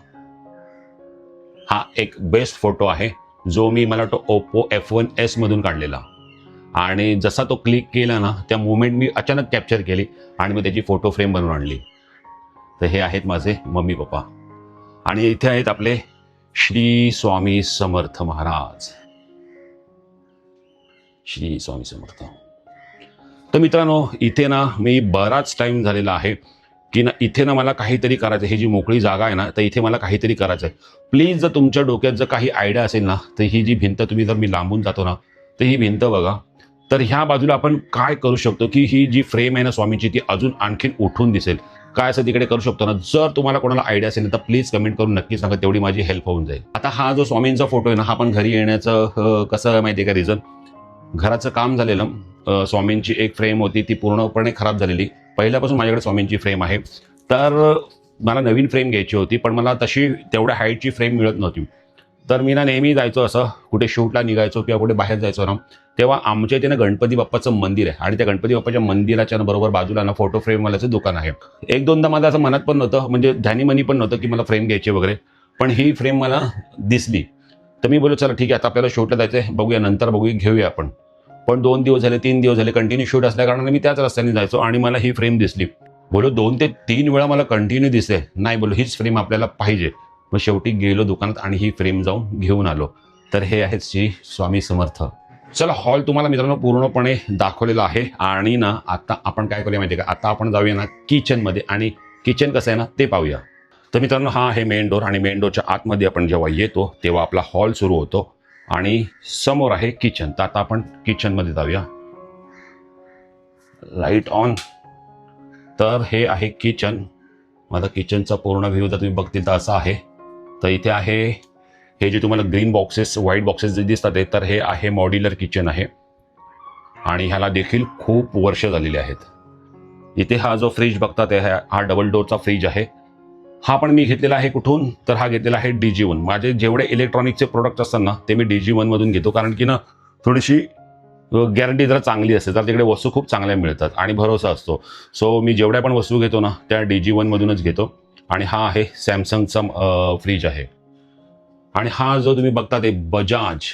हा एक बेस्ट फोटो आहे जो मी मला तो ओप्पो F1s मधून काढलेला. आणि जसा तो क्लिक केला ना त्या मुवमेंट मी अचानक कॅप्चर केली आणि मी त्याची फोटो फ्रेम बनवून आणली. तर हे आहेत माझे मम्मी पप्पा. आणि इथे आहेत आपले श्री स्वामी समर्थ महाराज. श्री स्वामी समर्थ. तर मित्रांनो इथे ना मी बराच टाइम झालेला आहे की ना इथे ना मला काहीतरी करायचं. ही जी मोकळी जागा आहे ना तर इथे मला काहीतरी करायचं आहे. प्लीज जर तुमच्या डोक्यात जर काही आयडिया असेल ना तर ही जी भिंत तुम्ही जर मी लांबून जातो ना तर ही भिंत बघा. तर ह्या बाजूला आपण काय करू शकतो की ही जी फ्रेम आहे ना स्वामीची ती अजून आणखीन उठून दिसेल, काय असं तिकडे करू शकतो ना. जर तुम्हाला कोणाला आयडिया असेल तर प्लीज कमेंट करून नक्की सांगा, तेवढी माझी हेल्प होऊन जाईल. आता हा जो स्वामींचा फोटो आहे ना हा पण घरी येण्याचं कसं माहिती आहे का रिझन, घराचं काम झालेलं. स्वामींची एक फ्रेम होती ती पूर्णपणे खराब झालेली. पहिल्यापासून माझ्याकडे स्वामींची फ्रेम आहे. तर मला नवीन फ्रेम घ्यायची होती पण मला तशी तेवढ्या हाईटची फ्रेम मिळत नव्हती. तर मी ना नेहमी जायचो असं कुठे शूटला निघायचो किंवा कुठे बाहेर जायचो ना तेव्हा आमच्या इथे ना गणपती बाप्पाचं मंदिर आहे आणि त्या गणपती बाप्पाच्या मंदिराच्या बरोबर बाजूला ना फोटो फ्रेमवाल्याचं दुकान आहे. एक दोनदा माझं असं मनात पण नव्हतं, म्हणजे ध्यानीमनी पण नव्हतं की मला फ्रेम घ्यायची वगैरे, पण ही फ्रेम मला दिसली. तर मी बोललो चला ठीक आहे आता आपल्याला शूटला जायचं आहे, बघूया नंतर बघूया घेऊया आपण. पण 2 दिवस झाले 3 दिवस झाले कंटिन्यू शूट असल्या कारणाने मी त्याच रस्त्याने जायचो आणि मला ही फ्रेम दिसली. बोलो 2 ते 3 वेळा मला कंटिन्यू दिसते, नाही बोलो हीच फ्रेम आपल्याला पाहिजे. मग शेवटी गेलो दुकानात आणि ही फ्रेम जाऊन घेऊन आलो. तर हे आहेत श्री स्वामी समर्थ. चला हॉल तुम्हाला मित्रांनो पूर्णपणे दाखवलेला आहे. आणि ना आता आपण काय करूया माहिती आहे का, आता आपण जाऊया ना किचनमध्ये आणि किचन कसं आहे ना ते पाहूया. तर मित्रांनो हा आहे मेन डोर आणि मेन डोरच्या आतमध्ये आपण जेव्हा येतो तेव्हा आपला हॉल सुरू होतो आणि समोर आहे किचन. तर आता आपण किचनमध्ये जाऊया. Light on. तर हे आहे किचन. माझा किचनचा पूर्ण व्ह्यू जर तुम्ही बघतील तर असा आहे. तर इथे आहे हे जे तुम्हाला ग्रीन बॉक्सेस व्हाईट बॉक्सेस जे दिसतात तर हे आहे मॉड्युलर किचन आहे आणि ह्याला देखील खूप वर्ष झालेली आहेत. इथे हा जो फ्रीज बघतात हा डबल डोरचा फ्रीज आहे. हा पण मी घेतलेला आहे कुठून, तर हा घेतलेला आहे DG1. माझे जेवढे इलेक्ट्रॉनिकचे प्रोडक्ट असतात ना ते मी DG1 मधून घेतो, कारण की ना थोडीशी गॅरंटी जरा चांगली असते, तर तिकडे वस्तू खूप चांगल्या मिळतात आणि भरोसा असतो. सो मी जेवढ्या पण वस्तू घेतो ना त्या DG1 मधूनच घेतो. आणि हा आहे सॅमसंगचा फ्रीज आहे. आणि हा जो तुम्ही बघता ते बजाज,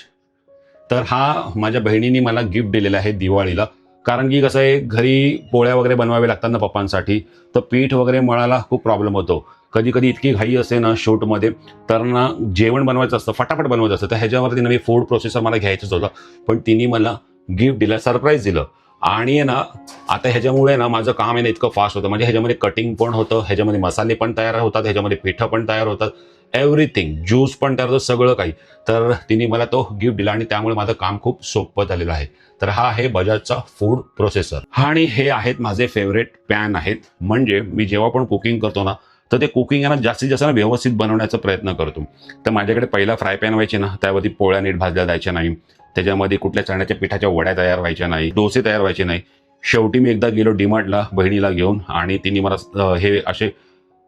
तर हा माझ्या बहिणीने मला गिफ्ट दिलेला आहे दिवाळीला. कारण की कसं आहे घरी पोळ्या वगैरे बनवावे लागतात ना पप्पांसाठी, तर पीठ वगैरे मळायला खूप प्रॉब्लेम होतो. कधी कधी इतकी घाई असते ना शूटमध्ये, तर ना जेवण बनवायचं असतं फटाफट बनवायचं असतं. तर ह्याच्यावरती ना मी फूड प्रोसेसर मला घ्यायचंच होतं, पण तिने मला गिफ्ट दिलं, सरप्राईज दिलं. आणि ना आता ह्याच्यामुळे ना माझं काम आहे ना इतकं फास्ट होतं. म्हणजे ह्याच्यामध्ये कटिंग पण होतं, ह्याच्यामध्ये मसाले पण तयार होतात, ह्याच्यामध्ये पिठं पण तयार होतात, एव्हरीथिंग, ज्यूस पण तयार होतं, सगळं काही. तर तिने मला तो गिफ्ट दिला आणि त्यामुळे माझं काम खूप सोपं झालेलं आहे. तर हा आहे बजाजचा फूड प्रोसेसर. आणि हे आहेत माझे फेवरेट पॅन आहेत. म्हणजे मी जेव्हा पण कुकिंग करतो ना तर ते कुकिंग आहे ना जास्तीत जास्त व्यवस्थित बनवण्याचा प्रयत्न करतो. तर माझ्याकडे पहिला फ्राय पॅन व्हायचे ना त्यावरती पोळ्या नीट भाजल्या जायच्या नाही, त्याच्यामध्ये कुठल्या चण्याच्या पिठाच्या वड्या तयार व्हायच्या नाही, डोसे तयार व्हायचे नाही. शेवटी मी एकदा गेलो डीमार्टला बहिणीला घेऊन आणि तिने मला हे असे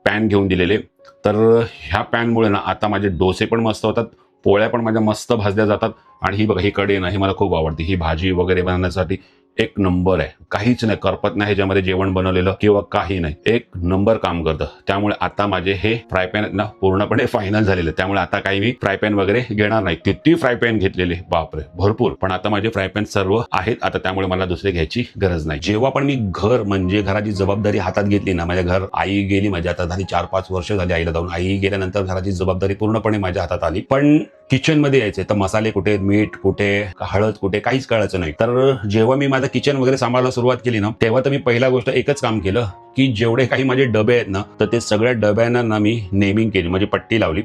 पॅन घेऊन दिलेले. तर ह्या पॅनमुळे ना आता माझे डोसे पण मस्त होतात, पोळ्या पण माझ्या मस्त भाजल्या जातात. आणि ही बघा ही कढई ना ही मला खूप आवडते. ही भाजी वगैरे बनवण्यासाठी एक नंबर आहे, काहीच नाही करपत नाही ह्याच्यामध्ये जेवण बनवलेलं किंवा काही नाही, एक नंबर काम करतं. त्यामुळे आता माझे हे फ्राय पॅन ना पूर्णपणे फायनल झालेले, त्यामुळे आता काही मी फ्राय पॅन वगैरे घेणार नाही. किती फ्राय पॅन घेतलेले बापरे भरपूर, पण आता माझे फ्राय पॅन सर्व आहेत आता, त्यामुळे मला दुसरे घ्यायची गरज नाही. जेव्हा पण मी घर म्हणजे घराची जबाबदारी हातात घेतली ना, माझ्या घर आई गेली माझ्या आता झाली 4-5 वर्ष झाली आईला जाऊन. आई गेल्यानंतर घराची जबाबदारी पूर्णपणे माझ्या हातात आली. पण किचन मध्ये यायचे तर मसाले कुठे, मीठ कुठे, हळद कुठे, काहीच कळायचं नाही. तर जेव्हा मी माझं किचन वगैरे सांभाळायला सुरुवात केली ना, तेव्हा तर मी पहिला गोष्ट एकच काम केलं की जेवढे काही माझे डबे आहेत ना, तर ते सगळ्या डब्यांना ना मी नेमिंग केली, म्हणजे पट्टी लावली.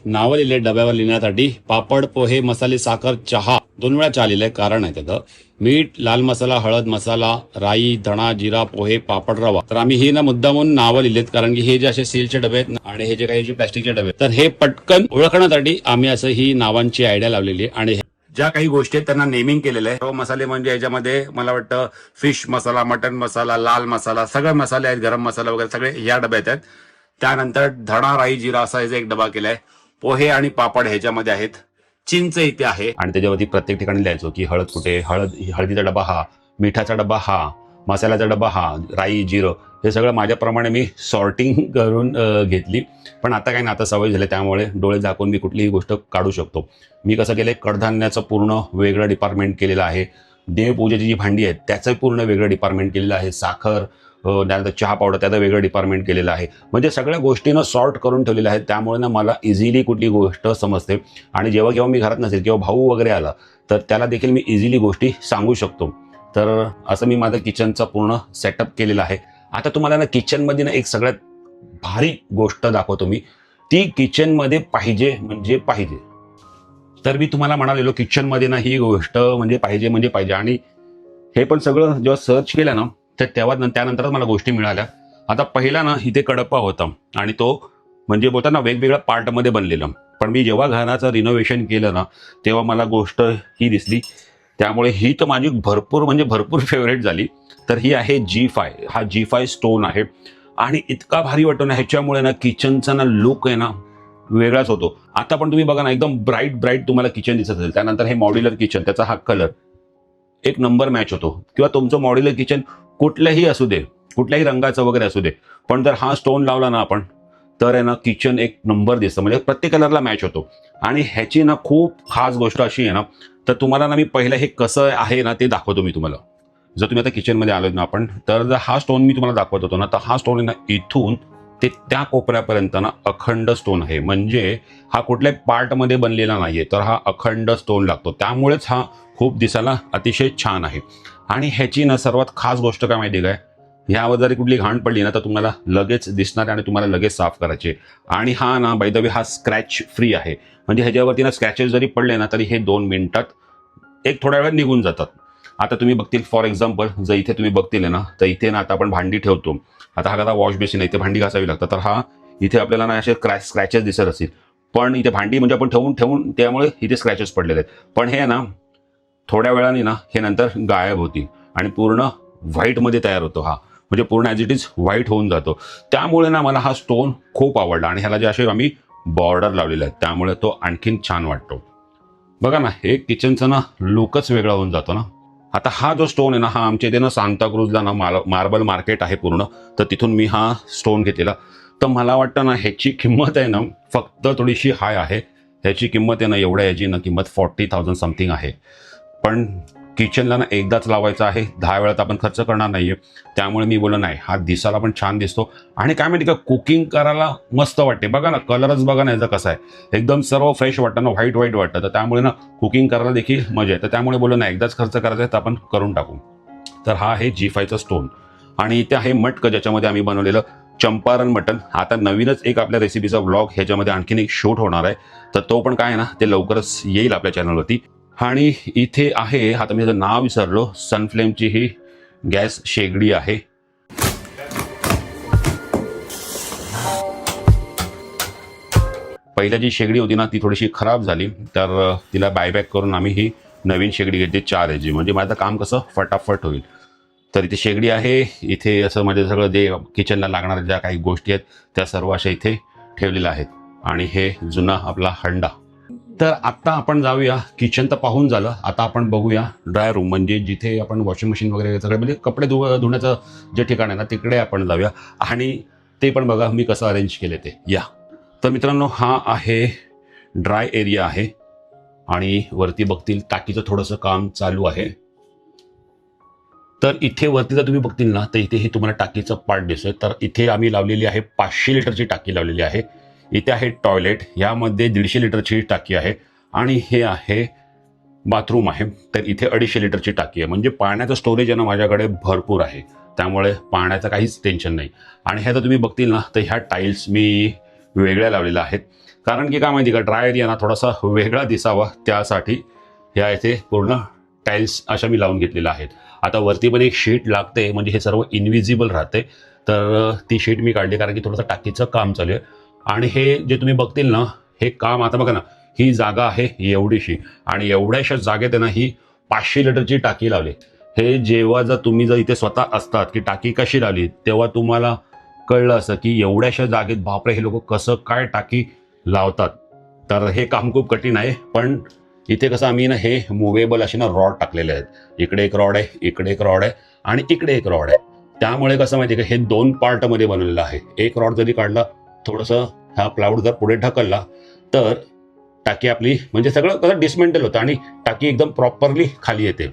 नावं लिहिले डब्यावर लिहिण्यासाठी. पापड, पोहे, मसाले, साखर, चहा 2 वेळा चहा लिहिलंय, कारण आहे त्याचं. मीठ, लाल मसाला, हळद मसाला, राई, धणा, जिरा, पोहे, पापड, रवा. तर आम्ही हे ना मुद्दामून नावं लिहिलेत, कारण की हे जे असे स्टीलचे डबे आहेत ना आणि हे जे काही प्लास्टिकचे डबे आहेत, तर हे पटकन ओळखण्यासाठी आम्ही असं ही नावांची आयडिया लावलेली आहे. आणि ज्या काही गोष्टी आहेत त्यांना नेमिंग केलेलं आहे. सर्व मसाले म्हणजे याच्यामध्ये मला वाटतं फिश मसाला, मटन मसाला, लाल मसाला, सगळे मसाले आहेत, गरम मसाला वगैरे सगळे या डब्यात आहेत. त्यानंतर धणा, राई, जिरा असा एक डबा केलाय. पोहे आणि पापड ह्याच्यामध्ये आहेत. चिंच इथे आहे आणि त्याच्यावरती प्रत्येक ठिकाणी लिहायचो की हळद कुठे, हळदीचा डबा हा, मिठाचा डबा हा, मसाल्याचा डबा हा, राई, जिरं, हे सगळं माझ्याप्रमाणे मी सॉर्टिंग करून घेतली. पण आता काही ना, आता सवय झाली, त्यामुळे डोळे झाकून मी कुठलीही गोष्ट काढू शकतो. मी कसं केलंय, कडधान्याचं पूर्ण वेगळं डिपार्टमेंट केलेलं आहे. देवपूजेची जी भांडी आहेत त्याचं पूर्ण वेगळं डिपार्टमेंट केलेलं आहे. साखर, त्यानंतर चहा पावडर त्याचं वेगळं डिपार्टमेंट केलेलं आहे. म्हणजे सगळ्या गोष्टीनं सॉर्ट करून ठेवलेल्या आहेत. त्यामुळे ना मला इझिली कुठली गोष्ट समजते. आणि जेव्हा केव्हा मी घरात नसेल किंवा भाऊ वगैरे आला तर त्याला देखील मी इझिली गोष्टी सांगू शकतो. तर असं मी माझं किचनचा पूर्ण सेटअप केलेला आहे. आता तुम्हाला ना किचनमध्ये ना एक सगळ्यात भारी गोष्ट दाखवतो मी. ती किचनमध्ये पाहिजे म्हणजे पाहिजे. तर मी तुम्हाला म्हणालेलो किचनमध्ये ना ही गोष्ट म्हणजे पाहिजे. आणि हे पण सगळं जेव्हा सर्च केलं ना, तर तेव्हा त्यानंतरच मला गोष्टी मिळाल्या. आता पहिला ना इथे कडप्पा होता आणि तो म्हणजे बोलता ना वेगवेगळ्या पार्टमध्ये बनलेला. पण मी जेव्हा घराचं रिनोव्हेशन केलं ना, तेव्हा मला गोष्ट ही दिसली. त्यामुळे ही तर माझी भरपूर फेवरेट झाली. तर ही आहे G5. हा G5 स्टोन आहे आणि इतका भारी वाटतो ना ह्याच्यामुळे ना, किचनचा ना लुक आहे ना वेगळाच होतो. आता पण तुम्ही बघा ना, एकदम ब्राईट तुम्हाला किचन दिसत असेल. त्यानंतर हे मॉड्युलर किचन, त्याचा हा कलर एक नंबर मॅच होतो. किंवा तुमचं मॉड्युलर किचन कुठल्याही असू दे, कुठल्याही रंगाचं वगैरे असू दे, पण जर हा स्टोन लावला ना आपण, तर आहे ना किचन एक नंबर दिसतं, म्हणजे प्रत्येक कलरला मॅच होतो. आणि ह्याची ना खूप खास गोष्ट अशी आहे ना, तर तुम्हाला ना मी पहिलं हे कसं आहे ना ते दाखवतो मी तुम्हाला. जर तुम्ही आता किचनमध्ये आलोत ना आपण, तर जर हा स्टोन मी तुम्हाला दाखवत होतो ना, तर हा स्टोन आहे ना इथून ते त्या कोपऱ्यापर्यंत ना अखंड स्टोन आहे. म्हणजे हा कुठल्याही पार्टमध्ये बनलेला नाहीये, तर हा अखंड स्टोन लागतो. त्यामुळेच हा खूप दिसायला अतिशय छान आहे. आणि ह्याची ना सर्वात खास गोष्ट काय माहिती काय, ह्यावर जरी कुठली घाण पडली ना तर तुम्हाला लगेच दिसणार आणि तुम्हाला लगेच साफ करायचे. आणि हा ना बाय द वे हा स्क्रॅच फ्री आहे. म्हणजे ह्याच्यावरती ना स्क्रॅचेस जरी पडले ना तरी हे 2 मिनिटात एक थोड्या वेळात निघून जातात. आता तुम्ही बघतील फॉर एक्झाम्पल, जर इथे तुम्ही बघतील ना, तर इथे ना आता आपण भांडी ठेवतो. आता हा वॉश बेसिन आहे, इथे भांडी घासावी लागतात. तर हा इथे आपल्याला ना असे स्क्रॅचेस दिसत असतील, पण इथे भांडी म्हणजे आपण ठेवून त्यामुळे इथे स्क्रॅचेस पडलेले आहेत. पण हे ना थोड्या वेळाने ना हे नंतर गायब होती आणि पूर्ण व्हाईटमध्ये तयार होतो. हा म्हणजे पूर्ण ॲज इट इज व्हाईट होऊन जातो. त्यामुळे ना मला हा स्टोन खूप आवडला. आणि ह्याला जे असे आम्ही बॉर्डर लावलेले आहेत त्यामुळे तो आणखीन छान वाटतो. बघा ना, हे किचनचा ना लुकच वेगळा होऊन जातो ना. आता हा जो स्टोन आहे ना, हा आमच्या इथे ना सांताक्रूजला ना मार्बल मार्केट आहे पूर्ण, तर तिथून मी हा स्टोन घेतलेला. तर मला वाटतं ना ह्याची किंमत आहे ना फक्त थोडीशी हाय आहे. ह्याची किंमत आहे ना एवढ्या, याची ना किंमत 40,000 समथिंग आहे. पण किचनला ना एकदाच लावायचं आहे, 10 वेळात आपण खर्च करणार नाहीये. त्यामुळे मी बोललो नाही, हा दिसायला पण छान दिसतो आणि काय माहिती का, कुकिंग करायला मस्त वाटते. बघा ना, कलरच बघा ना याचा कसा आहे, एकदम सर्व फ्रेश वाटतं ना, व्हाईट वाटतं. तर त्यामुळे ना कुकिंग करायला देखील मजा आहे. तर त्यामुळे बोललो नाही, एकदाच खर्च करायचा आहे तर आपण करून टाकू. तर हा आहे G5चा स्टोन. आणि इथे आहे मटक, ज्याच्यामध्ये आम्ही बनवलेलं चंपारण मटन. आता नवीनच एक आपल्या रेसिपीचा व्लॉग ह्याच्यामध्ये आणखीन एक शूट होणार आहे, तर तो पण काय आहे ना ते लवकरच येईल आपल्या चॅनलवरती. आणि इथे आहे, आता मी त्याचं नाव विसरलो, सनफ्लेमची ही गॅस शेगडी आहे. पहिल्या जी शेगडी होती ना ती थोडीशी खराब झाली, तर तिला बायबॅक करून आम्ही ही नवीन शेगडी घेतली 4 AG. म्हणजे माझं काम कसं फटाफट होईल. तर इथे शेगडी आहे. इथे असं म्हणजे सगळं जे किचनला लागणाऱ्या ज्या काही गोष्टी आहेत त्या सर्व अशा इथे ठेवलेल्या आहेत. आणि हे जुना आपला हंडा, तर आत्ता आपण जाऊया, किचन तर पाहून झालं, आता आपण बघूया ड्राय रूम, म्हणजे जिथे आपण वॉशिंग मशीन वगैरे सगळे म्हणजे कपडे धुण्याचं जे ठिकाण आहे ना तिकडे आपण जाऊया आणि ते पण बघा मी कसं अरेंज केले ते या. तर मित्रांनो, हा आहे ड्राय एरिया आहे आणि वरती बघतील टाकीचं थोडंसं काम चालू आहे. तर इथे वरती जर तुम्ही बघतील ना तर इथे हे तुम्हाला टाकीचं पार्ट दिसतोय. तर इथे आम्ही लावलेली आहे 500 लिटरची टाकी लावलेली आहे. इथे आहे टॉयलेट, यामध्ये 150 लिटरची टाकी आहे आणि हे आहे बाथरूम आहे. तर इथे 250 लिटरची टाकी आहे. म्हणजे पाण्याचं स्टोरेज आहे ना माझ्याकडे भरपूर आहे, त्यामुळे पाण्याचं काहीच टेन्शन नाही. आणि ह्या जर तुम्ही बघतील ना तर ह्या टाईल्स मी वेगळ्या लावलेल्या आहेत, कारण की काय माहिती का, ड्राय एरिया ना थोडासा वेगळा दिसावा त्यासाठी ह्या इथे पूर्ण टाईल्स अशा मी लावून घेतलेल्या आहेत. आता वरती पण एक शीट लागते, म्हणजे हे सर्व इनव्हिजिबल राहते, तर ती शीट मी काढली कारण की थोडंसं टाकीचं काम चालू आहे. आणि हे जे तुम्ही बघतील ना हे काम, आता बघा ना ही जागा आहे एवढीशी आणि एवढ्याशा जागेत आहे ना ही 500 लिटरची टाकी लावली. हे जेव्हा तुम्ही जर इथे स्वतः असतात की टाकी कशी लावली, तेव्हा तुम्हाला कळलं असं की एवढ्याशा जागेत बापरे हे लोक कसं काय टाकी लावतात. तर हे काम खूप कठीण आहे. पण इथे कसं आम्ही ना हे मुव्हेबल असे ना रॉड टाकलेले आहेत. इकडे एक रॉड आहे, इकडे एक रॉड आहे आणि इकडे एक रॉड आहे. त्यामुळे कसं माहिती आहे का, हे 2 पार्टमध्ये बनवलेलं आहे. एक रॉड जरी काढला, थोडंसं हा प्लाऊड जर पुढे ढकलला तर टाकी आपली म्हणजे सगळं कसं डिसमेंटल होतं आणि टाकी एकदम प्रॉपरली खाली येते.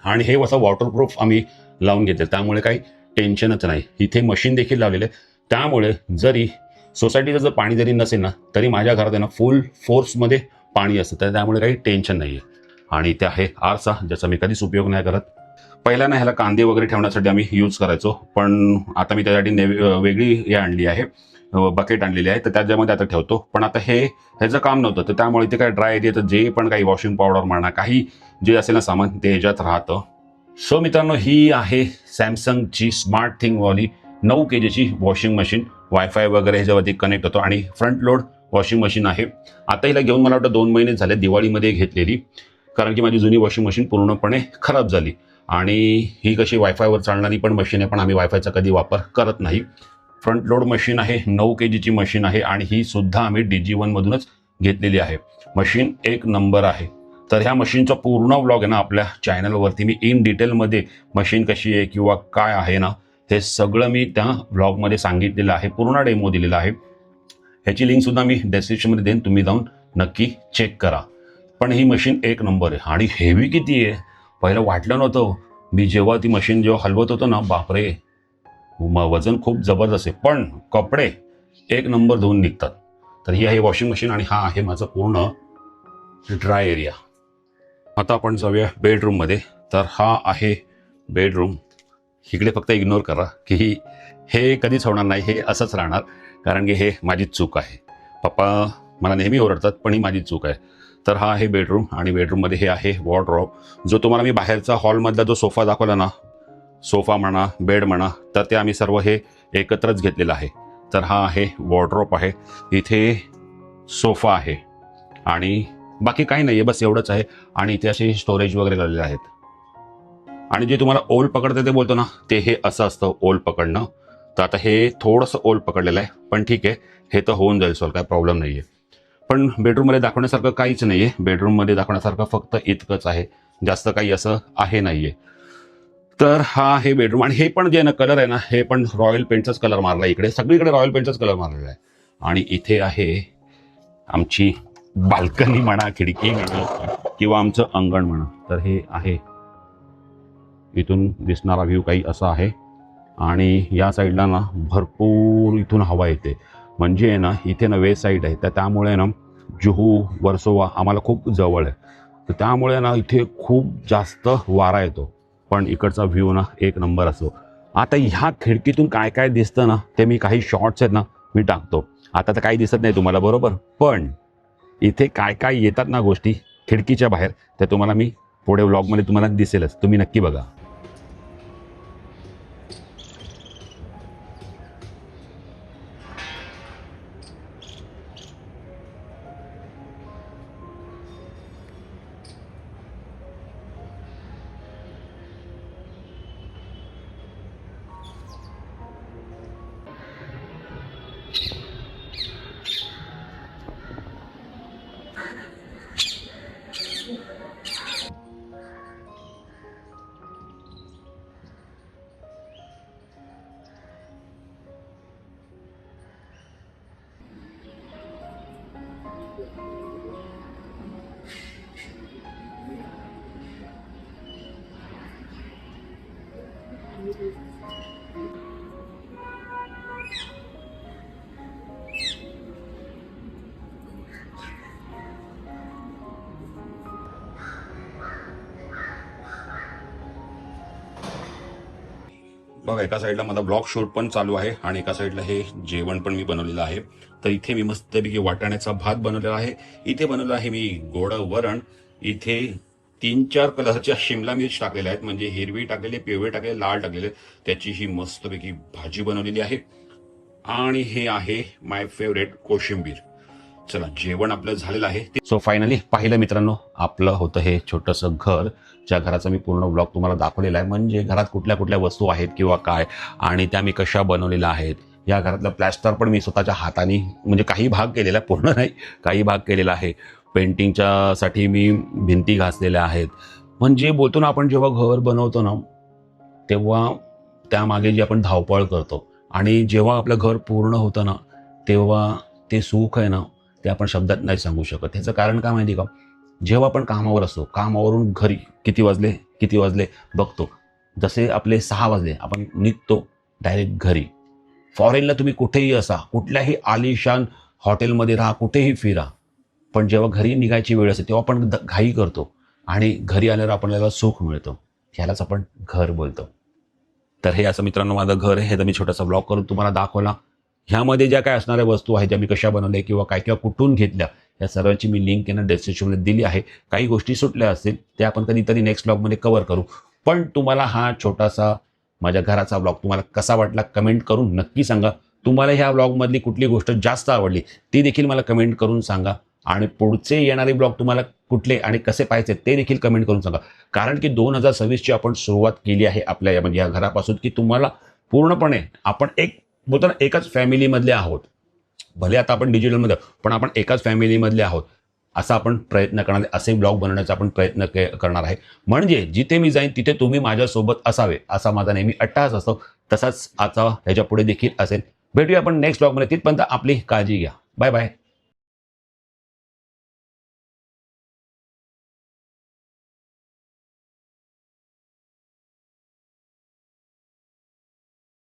आणि हे असं वॉटरप्रूफ आम्ही लावून घेतलं, त्यामुळे काही टेन्शनच नाही. इथे मशीन देखील लावलेलं आहे, त्यामुळे जरी सोसायटीचं जर पाणी जरी नसेल ना तरी माझ्या घरात आहे ना फुल फोर्समध्ये पाणी असतं, तर त्यामुळे काही टेन्शन नाही आहे. आणि इथे आहे आरसा, ज्याचा मी कधीच उपयोग नाही करत. पहिला ना ह्याला कांदे वगैरे ठेवण्यासाठी आम्ही यूज करायचो, पण आता मी त्यासाठी वेगळी हे आणली आहे, बकेट आणलेली आहे, तर त्याच्यामध्ये आता ठेवतो. पण आता ह्याचं काम नव्हतं, तर त्यामुळे इथे काय ड्राय एरियाचं जे पण काही वॉशिंग पावडर म्हणा काही जे असेल ना सामान ते ह्याच्यात राहतं. सो मित्रांनो, ही आहे सॅमसंगची स्मार्ट थिंगवाली 9 kgची वॉशिंग मशीन. वायफाय वगैरे ह्याच्यावरती कनेक्ट होतो आणि फ्रंट लोड वॉशिंग मशीन आहे. आता हिला घेऊन मला वाटतं 2 महिने झाले, दिवाळीमध्ये घेतलेली, कारण की माझी जुनी वॉशिंग मशीन पूर्णपणे खराब झाली. आणि ही कशी वायफायवर चालणारी पण मशीन आहे, पण आम्ही वायफायचा कधी वापर करत नाही. फ्रंट लोड मशीन आहे, 9 kgची मशीन आहे आणि ही सुद्धा आम्ही DG1 मधूनच घेतलेली आहे. मशीन एक नंबर आहे. तर ह्या मशीनचा पूर्ण व्लॉग आहे ना आपल्या चॅनलवरती मी इन डिटेलमध्ये मशीन कशी आहे किंवा काय आहे ना हे सगळं मी त्या व्लॉगमध्ये सांगितलेलं आहे, पूर्ण डेमो दिलेला आहे. ह्याची लिंकसुद्धा मी डिस्क्रिप्शनमध्ये देईन, तुम्ही जाऊन नक्की चेक करा. पण ही मशीन एक नंबर आहे. आणि हेवी किती आहे पहिलं वाटलं नव्हतं. मी जेव्हा ती मशीन जेव्हा हलवत होतो ना, बापरे वजन खूप जबरदस्त आहे, पण कपडे एक नंबर धुवून निघतात. तर ही आहे वॉशिंग मशीन आणि हा आहे माझा पूर्ण ड्राय एरिया. आता आपण जाऊया बेडरूममध्ये. तर हा आहे बेडरूम. इकडे फक्त इग्नोर करा की हे कधीच होणार नाही, हे असंच राहणार, कारण की हे माझीच चूक आहे. पप्पा मला नेहमी ओरडतात, पण ही माझीच चूक आहे. तर हा आहे बेडरूम आणि बेडरूममध्ये हे आहे वॉर्डरोब. जो तुम्हाला मी बाहेरचा हॉलमधला जो सोफा दाखवला ना, सोफा म्हणा बेड म्हणा, तर ते आम्ही सर्व हे एकत्रच घेतलेलं आहे. तर हा आहे वॉर्डरोब आहे, इथे सोफा आहे आणि बाकी काही नाही आहे, बस एवढंच आहे. आणि इथे असे स्टोरेज वगैरे लावलेले आहेत. आणि जे तुम्हाला ओल पकडते ते बोलतो ना, ते हे असं असतं ओल पकडणं. तर आता हे थोडंसं ओल पकडलेलं आहे, पण ठीक आहे, हे तर होऊन जाईल सॉल्व, काय प्रॉब्लेम नाही आहे. पण बेडरूममध्ये दाखवण्यासारखं काहीच नाही आहे. बेडरूममध्ये दाखवण्यासारखं फक्त इतकंच आहे, जास्त काही असं आहे नाही आहे. तर हा आहे बेडरूम. आणि हे पण जे ना कलर आहे ना, हे पण रॉयल पेंटचाच कलर मारला आहे. इकडे सगळीकडे रॉयल पेंटचाच कलर मारलेला आहे. आणि इथे आहे आमची बाल्कनी म्हणा, खिडकी म्हणा किंवा आमचं अंगण म्हणा. तर हे आहे, इथून दिसणारा व्ह्यू काही असा आहे. आणि या साईडला ना भरपूर इथून हवा येते, म्हणजे आहे ना इथे ना वेस्ट साईड आहे, तर त्यामुळे ना जुहू वर्सोवा आम्हाला खूप जवळ आहे. तर त्यामुळे ना इथे खूप जास्त वारा येतो, पण इकडचा व्ह्यू ना एक नंबर असतो. आता ह्या खिडकीतून काय काय दिसतं ना, ते मी काही शॉर्ट्स आहेत ना मी टाकतो. आता तर काही दिसत नाही तुम्हाला, बरोबर, पण इथे काय काय येतात ना गोष्टी खिडकीच्या बाहेर, त्या तुम्हाला मी पुढे व्लॉगमध्ये तुम्हाला दिसेलच, तुम्ही नक्की बघा. बघा, एका साईडला माझा ब्लॉग शूट पण चालू आहे आणि एका साईडला हे जेवण पण मी बनवलेलं आहे. तर इथे मी मस्तपैकी वाटाण्याचा भात बनवलेला आहे. इथे बनवलं आहे मी गोड वरण. इथे 3-4 कलरच्या शिमला मिर्च टाकलेल्या आहेत, म्हणजे हिरवी टाकलेली, पिवळे टाकलेले, लाल टाकलेले. त्याची ही मस्तपैकी भाजी बनवलेली आहे. आणि हे आहे माय फेवरेट कोशिंबीर. चला, जेवण आपलं झालेलं आहे. सो फायनली पाहिलं मित्रांनो, आपलं होतं हे छोटंसं घर, ज्या घराचा मी पूर्ण ब्लॉग तुम्हाला दाखवलेला आहे. म्हणजे घरात कुठल्या कुठल्या वस्तू आहेत किंवा काय, आणि त्या मी कशा बनवलेल्या आहेत. या घरातलं प्लॅस्टर पण मी स्वतःच्या हाताने, म्हणजे काही भाग केलेला, पूर्ण नाही, काही भाग केलेला आहे. पेंटिंगच्या साठी मी भिंती घासलेल्या आहेत. म्हणजे बोलतो ना आपण, जेव्हा घर बनवतो ना तेव्हा त्यामागे जी आपण धावपळ करतो, आणि जेव्हा आपलं घर पूर्ण होतं ना तेव्हा ते सुख आहे ना, ते आपण शब्दात नाही सांगू शकत. ह्याचं कारण काय माहिती का, जेव्हा आपण कामावर असतो, कामावरून घरी किती वाजले बघतो, जसे आपले 6 वाजले आपण निघतो डायरेक्ट घरी. फॉरेनला तुम्ही कुठेही असा, कुठल्याही आलिशान हॉटेलमध्ये राहा, कुठेही फिरा, पण जेव्हा घरी निघायची वेळ असते तेव्हा आपण घाई करतो, आणि घरी आल्यावर आपल्याला सुख मिळतं. ह्यालाच आपण घर बोलतो. तर हे असं मित्रांनो माझं घर आहे. हे तर मी छोटासा ब्लॉग करून तुम्हाला दाखवला. ह्यामध्ये ज्या काय असणाऱ्या वस्तू आहेत, ज्या मी कशा बनवल्या किंवा काय किंवा कुठून घेतल्या, या सर्वांची मी लिंक यांना डिस्क्रिप्शनमध्ये दिली आहे. काही गोष्टी सुटल्या असतील त्या आपण कधीतरी नेक्स्ट ब्लॉगमध्ये कव्हर करू. पण तुम्हाला हा छोटासा माझ्या घराचा ब्लॉग तुम्हाला कसा वाटला कमेंट करून नक्की सांगा. तुम्हाला ह्या ब्लॉगमधली कुठली गोष्ट जास्त आवडली ती देखील मला कमेंट करून सांगा. आणि पुढचे येणारे ब्लॉग तुम्हाला कुठले आणि कसे पाहिजे ते देखील कमेंट करून सांगा. कारण की 2026ची आपण सुरुवात केली आहे आपल्या म्हणजे या घरापासून, की तुम्हाला पूर्णपणे आपण एक बोलतो ना, एकाच फॅमिलीमधले आहोत. भले आता आपण डिजिटलमध्ये पण आपण एकाच फॅमिलीमधले आहोत, असा आपण प्रयत्न करणार आहे. असे ब्लॉग बनवण्याचा आपण प्रयत्न करणार आहे. म्हणजे जिथे मी जाईन तिथे तुम्ही माझ्यासोबत असावे, असा माझा नेहमी अट्टाहास असतो. तसाच आता ह्याच्या पुढे देखील असेल. भेटूया आपण नेक्स्ट ब्लॉगमध्ये. तिथपर्यंत आपली काळजी घ्या. Bye bye.